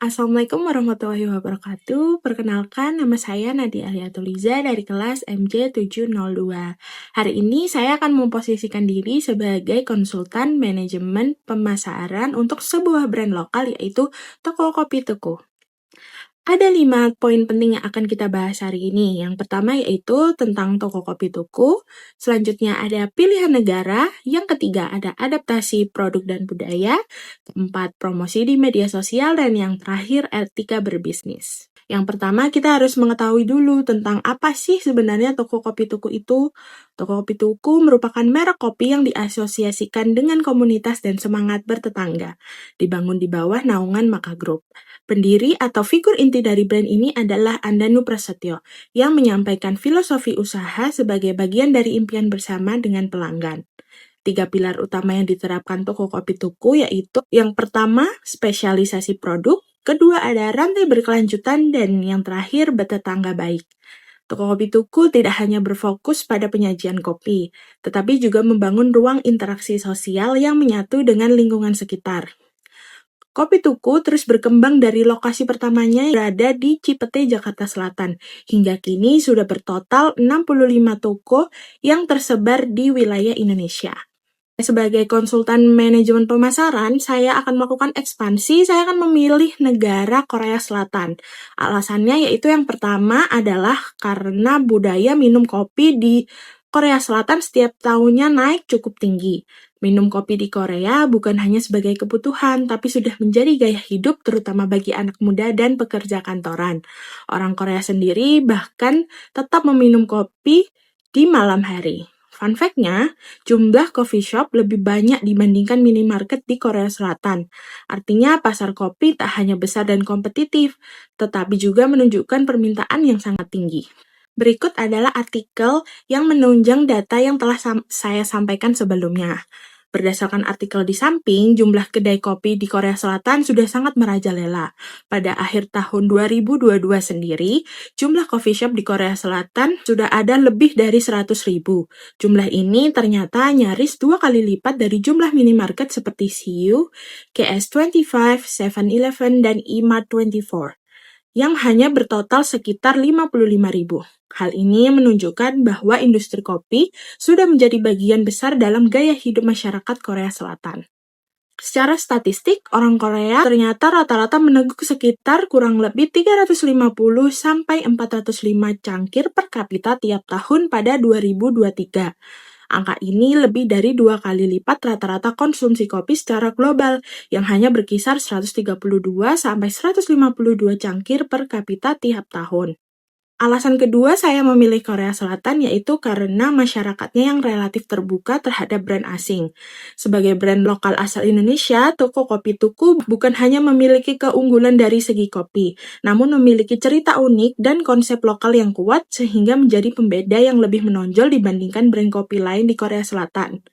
Assalamualaikum warahmatullahi wabarakatuh. Perkenalkan, nama saya Nadia Aliatuliza dari kelas MJ702. Hari ini saya akan memposisikan diri sebagai konsultan manajemen pemasaran untuk sebuah brand lokal, yaitu Toko Kopi Tuku. Ada 5 poin penting yang akan kita bahas hari ini. Yang pertama yaitu tentang Toko Kopi Tuku. Selanjutnya ada pilihan negara. Yang ketiga ada adaptasi produk dan budaya. Keempat, promosi di media sosial. Dan yang terakhir, etika berbisnis. Yang pertama, kita harus mengetahui dulu tentang apa sih sebenarnya Toko Kopi Tuku itu. Toko Kopi Tuku merupakan merek kopi yang diasosiasikan dengan komunitas dan semangat bertetangga. Dibangun di bawah naungan Maka Group. Pendiri atau figur inti dari brand ini adalah Andanu Prasetyo, yang menyampaikan filosofi usaha sebagai bagian dari impian bersama dengan pelanggan. 3 pilar utama yang diterapkan Toko Kopi Tuku yaitu yang pertama, spesialisasi produk, kedua ada rantai berkelanjutan, dan yang terakhir bertetangga baik. Toko Kopi Tuku tidak hanya berfokus pada penyajian kopi, tetapi juga membangun ruang interaksi sosial yang menyatu dengan lingkungan sekitar. Kopi Tuku terus berkembang dari lokasi pertamanya yang berada di Cipete, Jakarta Selatan. Hingga kini sudah bertotal 65 toko yang tersebar di wilayah Indonesia. Sebagai konsultan manajemen pemasaran, saya akan melakukan ekspansi, saya akan memilih negara Korea Selatan. Alasannya yaitu yang pertama adalah karena budaya minum kopi di Korea Selatan setiap tahunnya naik cukup tinggi. Minum kopi di Korea bukan hanya sebagai kebutuhan, tapi sudah menjadi gaya hidup terutama bagi anak muda dan pekerja kantoran. Orang Korea sendiri bahkan tetap meminum kopi di malam hari. Fun fact-nya, jumlah coffee shop lebih banyak dibandingkan minimarket di Korea Selatan. Artinya pasar kopi tak hanya besar dan kompetitif, tetapi juga menunjukkan permintaan yang sangat tinggi. Berikut adalah artikel yang menunjang data yang telah saya sampaikan sebelumnya. Berdasarkan artikel di samping, jumlah kedai kopi di Korea Selatan sudah sangat merajalela. Pada akhir tahun 2022 sendiri, jumlah coffee shop di Korea Selatan sudah ada lebih dari 100.000. Jumlah ini ternyata nyaris 2 kali lipat dari jumlah minimarket seperti CU, KS25, 7-Eleven, dan E-Mart24, yang hanya bertotal sekitar 55.000. Hal ini menunjukkan bahwa industri kopi sudah menjadi bagian besar dalam gaya hidup masyarakat Korea Selatan. Secara statistik, orang Korea ternyata rata-rata meneguk sekitar kurang lebih 350 sampai 405 cangkir per kapita tiap tahun pada 2023. Angka ini lebih dari 2 kali lipat rata-rata konsumsi kopi secara global yang hanya berkisar 132 sampai 152 cangkir per kapita tiap tahun. Alasan kedua saya memilih Korea Selatan yaitu karena masyarakatnya yang relatif terbuka terhadap brand asing. Sebagai brand lokal asal Indonesia, Toko Kopi Tuku bukan hanya memiliki keunggulan dari segi kopi, namun memiliki cerita unik dan konsep lokal yang kuat sehingga menjadi pembeda yang lebih menonjol dibandingkan brand kopi lain di Korea Selatan.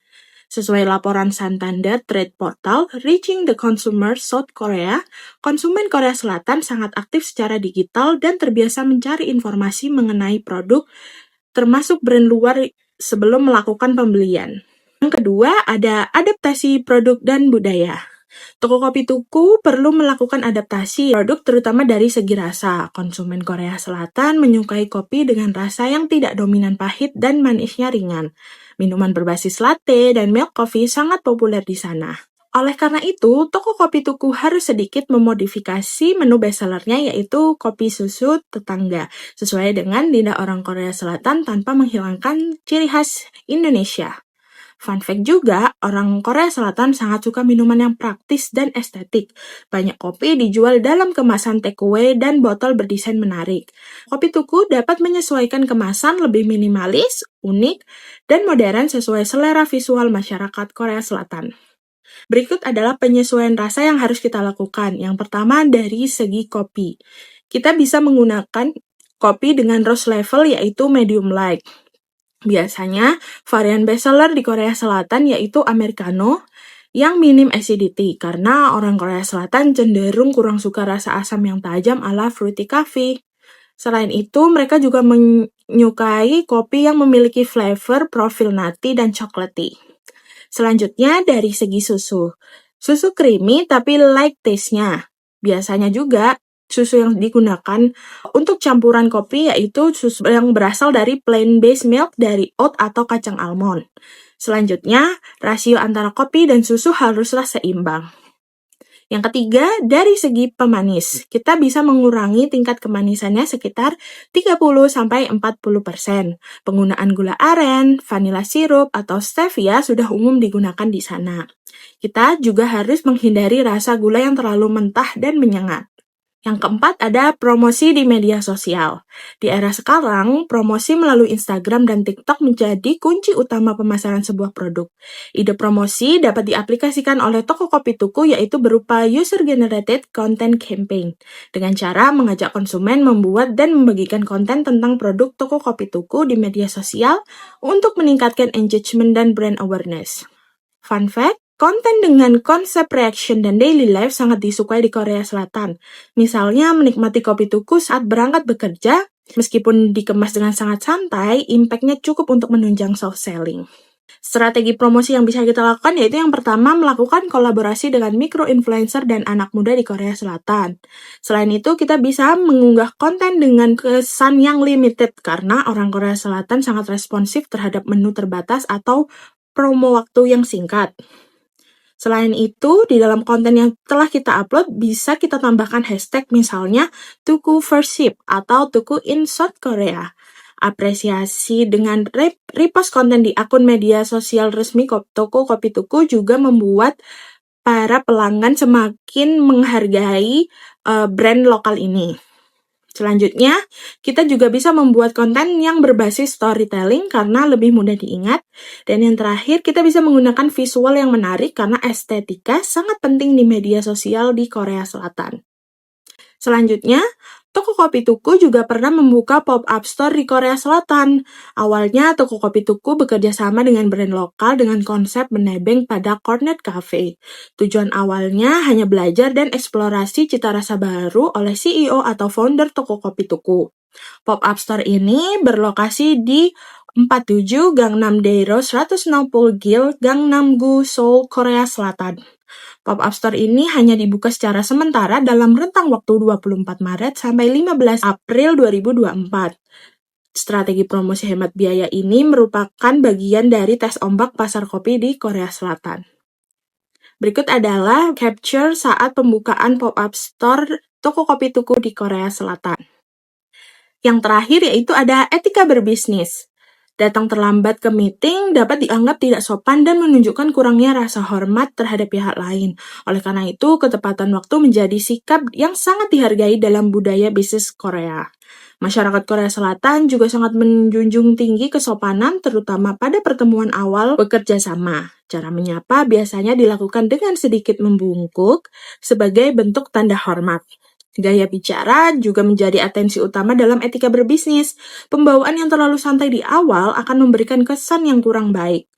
Sesuai laporan Santander Trade Portal, Reaching the Consumer South Korea, konsumen Korea Selatan sangat aktif secara digital dan terbiasa mencari informasi mengenai produk, termasuk brand luar sebelum melakukan pembelian. Yang kedua, ada adaptasi produk dan budaya. Toko Kopi Tuku perlu melakukan adaptasi produk terutama dari segi rasa. Konsumen Korea Selatan menyukai kopi dengan rasa yang tidak dominan pahit dan manisnya ringan. Minuman berbasis latte dan milk coffee sangat populer di sana. Oleh karena itu, Toko Kopi Tuku harus sedikit memodifikasi menu bestsellernya yaitu kopi susu tetangga, sesuai dengan lidah orang Korea Selatan tanpa menghilangkan ciri khas Indonesia. Fun fact juga, orang Korea Selatan sangat suka minuman yang praktis dan estetik. Banyak kopi dijual dalam kemasan takeaway dan botol berdesain menarik. Kopi Tuku dapat menyesuaikan kemasan lebih minimalis, unik, dan modern sesuai selera visual masyarakat Korea Selatan. Berikut adalah penyesuaian rasa yang harus kita lakukan. Yang pertama dari segi kopi. Kita bisa menggunakan kopi dengan roast level yaitu medium light. Biasanya, varian bestseller di Korea Selatan yaitu Americano yang minim acidity karena orang Korea Selatan cenderung kurang suka rasa asam yang tajam ala fruity coffee. Selain itu, mereka juga menyukai kopi yang memiliki flavor profil nutty dan chocolatey. Selanjutnya, dari segi susu. Susu creamy tapi light taste-nya. Biasanya juga, susu yang digunakan untuk campuran kopi yaitu susu yang berasal dari plant-based milk dari oat atau kacang almond. Selanjutnya, rasio antara kopi dan susu haruslah seimbang. Yang ketiga, dari segi pemanis, kita bisa mengurangi tingkat kemanisannya sekitar 30-40%. Penggunaan gula aren, vanilla sirup, atau stevia sudah umum digunakan di sana. Kita juga harus menghindari rasa gula yang terlalu mentah dan menyengat. Yang keempat ada promosi di media sosial. Di era sekarang, promosi melalui Instagram dan TikTok menjadi kunci utama pemasaran sebuah produk. Ide promosi dapat diaplikasikan oleh toko kopi tuku yaitu berupa user-generated content campaign, dengan cara mengajak konsumen membuat dan membagikan konten tentang produk toko kopi tuku di media sosial untuk meningkatkan engagement dan brand awareness. Fun fact, konten dengan konsep reaction dan daily life sangat disukai di Korea Selatan. Misalnya menikmati kopi tuku saat berangkat bekerja, meskipun dikemas dengan sangat santai, impact-nya cukup untuk menunjang soft selling. Strategi promosi yang bisa kita lakukan yaitu yang pertama melakukan kolaborasi dengan micro-influencer dan anak muda di Korea Selatan. Selain itu, kita bisa mengunggah konten dengan kesan yang limited karena orang Korea Selatan sangat responsif terhadap menu terbatas atau promo waktu yang singkat. Selain itu, di dalam konten yang telah kita upload, bisa kita tambahkan hashtag misalnya Tuku First Sip atau Tuku in South Korea. Apresiasi dengan repost konten di akun media sosial resmi toko Kopi Tuku juga membuat para pelanggan semakin menghargai brand lokal ini. Selanjutnya, kita juga bisa membuat konten yang berbasis storytelling karena lebih mudah diingat. Dan yang terakhir, kita bisa menggunakan visual yang menarik karena estetika sangat penting di media sosial di Korea Selatan. Selanjutnya, toko kopi tuku juga pernah membuka pop-up store di Korea Selatan. Awalnya, toko kopi tuku bekerja sama dengan brand lokal dengan konsep menebeng pada Cornet Cafe. Tujuan awalnya hanya belajar dan eksplorasi cita rasa baru oleh CEO atau founder toko kopi tuku. Pop-up store ini berlokasi di 47 Gangnam Dae-ro 160 Gil, Gangnam-gu, Seoul, Korea Selatan. Pop-up store ini hanya dibuka secara sementara dalam rentang waktu 24 Maret sampai 15 April 2024. Strategi promosi hemat biaya ini merupakan bagian dari tes ombak pasar kopi di Korea Selatan. Berikut adalah capture saat pembukaan pop-up store toko kopi tuku di Korea Selatan. Yang terakhir yaitu ada etika berbisnis. Datang terlambat ke meeting dapat dianggap tidak sopan dan menunjukkan kurangnya rasa hormat terhadap pihak lain. Oleh karena itu, ketepatan waktu menjadi sikap yang sangat dihargai dalam budaya bisnis Korea. Masyarakat Korea Selatan juga sangat menjunjung tinggi kesopanan, terutama pada pertemuan awal bekerja sama. Cara menyapa biasanya dilakukan dengan sedikit membungkuk sebagai bentuk tanda hormat. Gaya bicara juga menjadi atensi utama dalam etika berbisnis. Pembawaan yang terlalu santai di awal akan memberikan kesan yang kurang baik.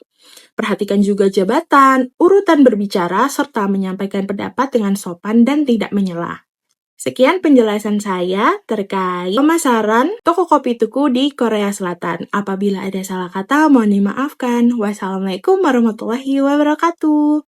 Perhatikan juga jabatan, urutan berbicara, serta menyampaikan pendapat dengan sopan dan tidak menyela. Sekian penjelasan saya terkait pemasaran toko kopi tuku di Korea Selatan. Apabila ada salah kata, mohon dimaafkan. Wassalamualaikum warahmatullahi wabarakatuh.